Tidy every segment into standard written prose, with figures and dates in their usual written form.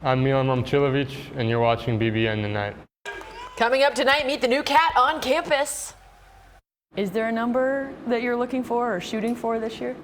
I'm Milan Momcilovic, and you're watching BBN tonight. Coming up tonight, meet the new cat on campus. Is there a number that you're looking for or shooting for this year?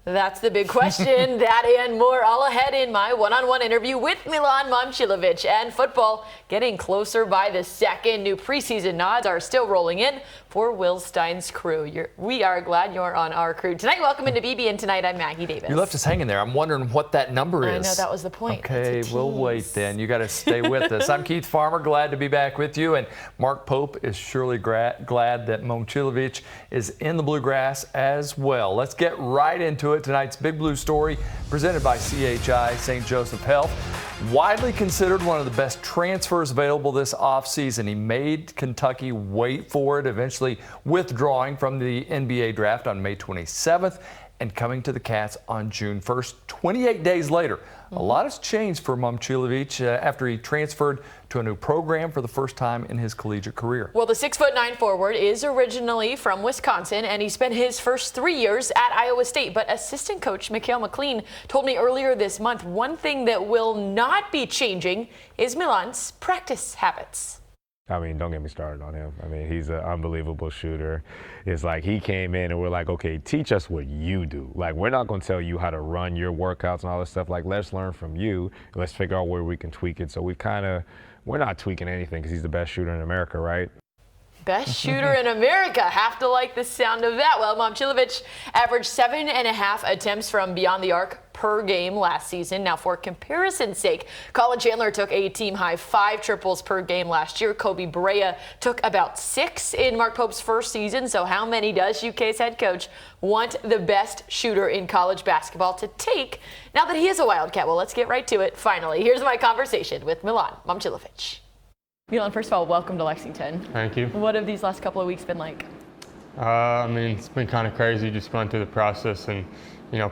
That's the big question. That and more all ahead in my one-on-one interview with Milan Momcilovic. And football getting closer by the second. New preseason nods are still rolling in for Will Stein's crew. We are glad you're on our crew tonight. Welcome into BBN tonight. I'm Maggie Davis. You left us hanging there. I'm wondering what that number is. I know, that was the point. Okay, we'll wait then. You got to stay with us. I'm Keith Farmer. Glad to be back with you. And Mark Pope is surely glad that Momcilovic is in the bluegrass as well. Let's get right into it. Tonight's Big Blue story presented by CHI St. Joseph Health. Widely considered one of the best transfers available this offseason. He made Kentucky wait for it, eventually withdrawing from the NBA draft on May 27th and coming to the Cats on June 1st, 28 days later. A lot has changed for Momcilovic after he transferred to a new program for the first time in his collegiate career. Well, the 6'9" forward is originally from Wisconsin, and he spent his first 3 years at Iowa State. But assistant coach Mikhail McLean told me earlier this month one thing that will not be changing is Milan's practice habits. I mean, don't get me started on him. I mean, he's an unbelievable shooter. It's like he came in and we're like, okay, teach us what you do. Like, we're not going to tell you how to run your workouts and all this stuff. Like, let's learn from you. Let's figure out where we can tweak it. So we're not tweaking anything because he's the best shooter in America, right? Best shooter in America. Have to like the sound of that. Well, Momcilovic averaged 7.5 attempts from beyond the arc per game last season. Now, for comparison's sake, Colin Chandler took a team-high 5 triples per game last year. Kobe Brea took about 6 in Mark Pope's first season. So how many does UK's head coach want the best shooter in college basketball to take now that he is a Wildcat? Well, let's get right to it. Finally, here's my conversation with Milan Momcilovic. Milan, first of all, welcome to Lexington. Thank you. What have these last couple of weeks been like? I mean, it's been kind of crazy just going through the process and,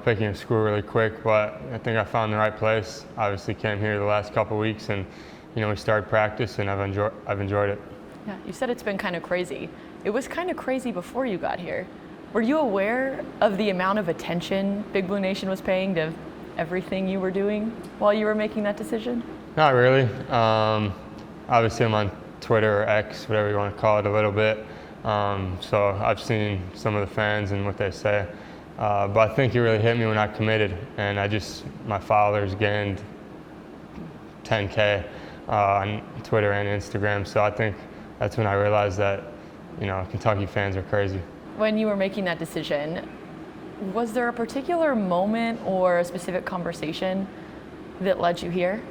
picking a school really quick, but I think I found the right place. Obviously came here the last couple of weeks and, we started practice and I've enjoyed it. Yeah, you said it's been kind of crazy. It was kind of crazy before you got here. Were you aware of the amount of attention Big Blue Nation was paying to everything you were doing while you were making that decision? Not really. Obviously, I'm on Twitter or X, whatever you want to call it, a little bit. So I've seen some of the fans and what they say. But I think it really hit me when I committed. And my followers gained 10K on Twitter and Instagram. So I think that's when I realized that, Kentucky fans are crazy. When you were making that decision, was there a particular moment or a specific conversation that led you here?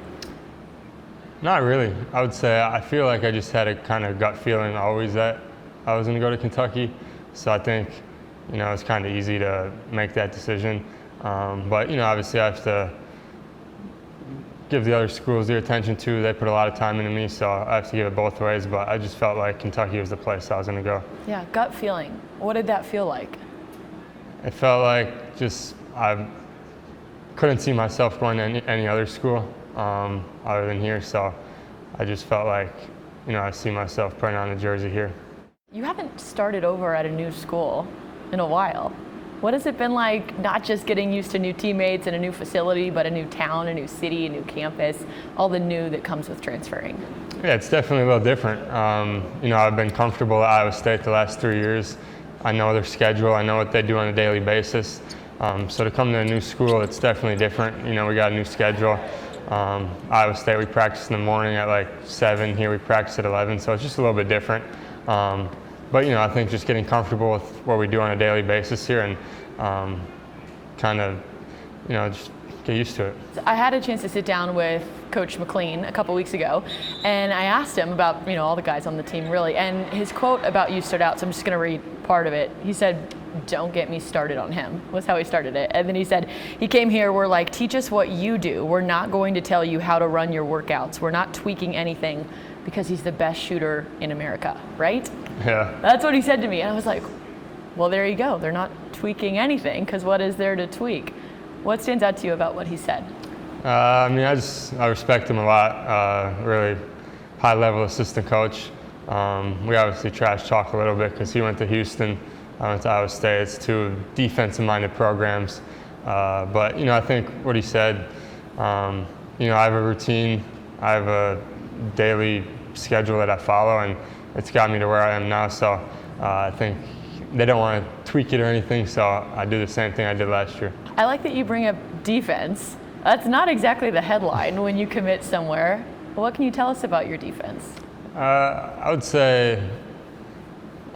Not really. I would say I feel like I just had a kind of gut feeling always that I was going to go to Kentucky. So I think, it's kind of easy to make that decision. But, obviously I have to give the other schools their attention too. They put a lot of time into me, so I have to give it both ways. But I just felt like Kentucky was the place I was going to go. Yeah, gut feeling. What did that feel like? It felt like I couldn't see myself going to any other school. Other than here, so I just felt like, I see myself putting on a jersey here. You haven't started over at a new school in a while. What has it been like, not just getting used to new teammates and a new facility, but a new town, a new city, a new campus, all the new that comes with transferring? Yeah, it's definitely a little different. I've been comfortable at Iowa State the last 3 years. I know their schedule, I know what they do on a daily basis. So to come to a new school, it's definitely different. We got a new schedule. Iowa State, we practice in the morning at like 7. Here we practice at 11, so it's just a little bit different. But I think just getting comfortable with what we do on a daily basis here and kind of, just get used to it. I had a chance to sit down with Coach McLean a couple weeks ago, and I asked him about, all the guys on the team really, and his quote about you stood out, so I'm just going to read part of it. He said, "Don't get me started on him," was how he started it. And then he said, he came here, we're like, teach us what you do. We're not going to tell you how to run your workouts. We're not tweaking anything because he's the best shooter in America, right? Yeah. That's what he said to me. And I was like, well, there you go. They're not tweaking anything because what is there to tweak? What stands out to you about what he said? I respect him a lot. Really high level assistant coach. We obviously trash talk a little bit because he went to Houston. I went to Iowa State. It's 2 defensive-minded programs. But, I think what he said, you know, I have a routine. I have a daily schedule that I follow, and it's got me to where I am now. So I think they don't want to tweak it or anything, so I do the same thing I did last year. I like that you bring up defense. That's not exactly the headline when you commit somewhere. What can you tell us about your defense? I would say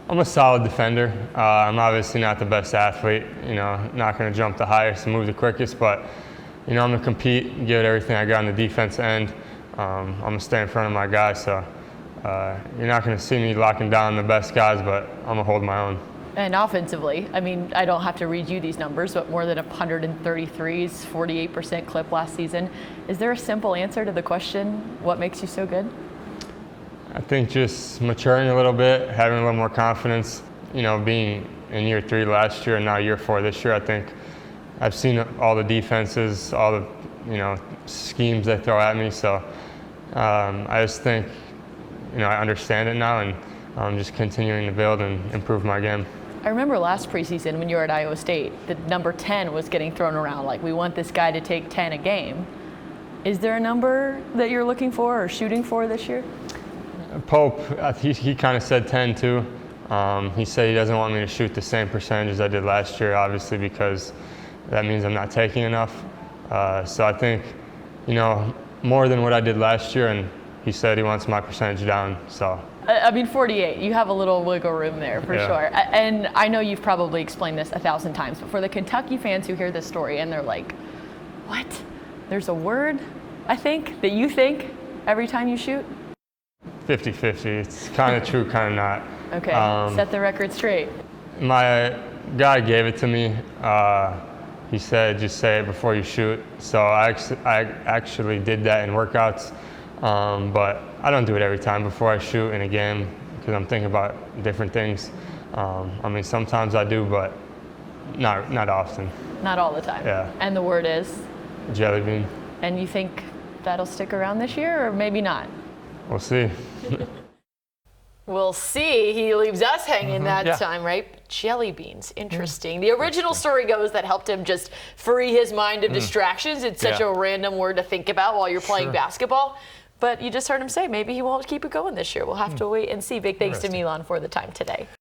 I'm a solid defender. I'm obviously not the best athlete, you know, not going to jump the highest and move the quickest, but, you know, I'm going to compete, give it everything I got on the defense end. I'm going to stay in front of my guys, so you're not going to see me locking down the best guys, but I'm going to hold my own. And offensively, I mean, I don't have to read you these numbers, but more than 133s, 48% clip last season. Is there a simple answer to the question, what makes you so good? I think just maturing a little bit, having a little more confidence. You know, being in year 3 last year and now year 4 this year, I think I've seen all the defenses, all the, you know, schemes they throw at me. So I just think, you know, I understand it now, and I'm just continuing to build and improve my game. I remember last preseason when you were at Iowa State, the number 10 was getting thrown around, like we want this guy to take 10 a game. Is there a number that you're looking for or shooting for this year? Pope, he kind of said 10 too. He said he doesn't want me to shoot the same percentage as I did last year, obviously, because that means I'm not taking enough. So I think, you know, more than what I did last year, and he said he wants my percentage down. So. I mean, 48, you have a little wiggle room there for Yeah. sure. And I know you've probably explained this 1,000 times, but for the Kentucky fans who hear this story and they're like, what? There's a word, I think, that you think every time you shoot? 50-50. It's kind of true, kind of not. Okay, set the record straight. My guy gave it to me. He said, just say it before you shoot. So I actually did that in workouts, but I don't do it every time before I shoot in a game because I'm thinking about different things. I mean, sometimes I do, but not often. Not all the time. Yeah. And the word is? Jelly bean. And you think that'll stick around this year or maybe not? We'll see. We'll see. He leaves us hanging that Yeah. time, right? Jelly beans. Interesting. The original story goes that helped him just free his mind of distractions. It's such Yeah. a random word to think about while you're playing Sure. basketball. But you just heard him say maybe he won't keep it going this year. We'll have to wait and see. Big thanks to Interesting. Milan for the time today.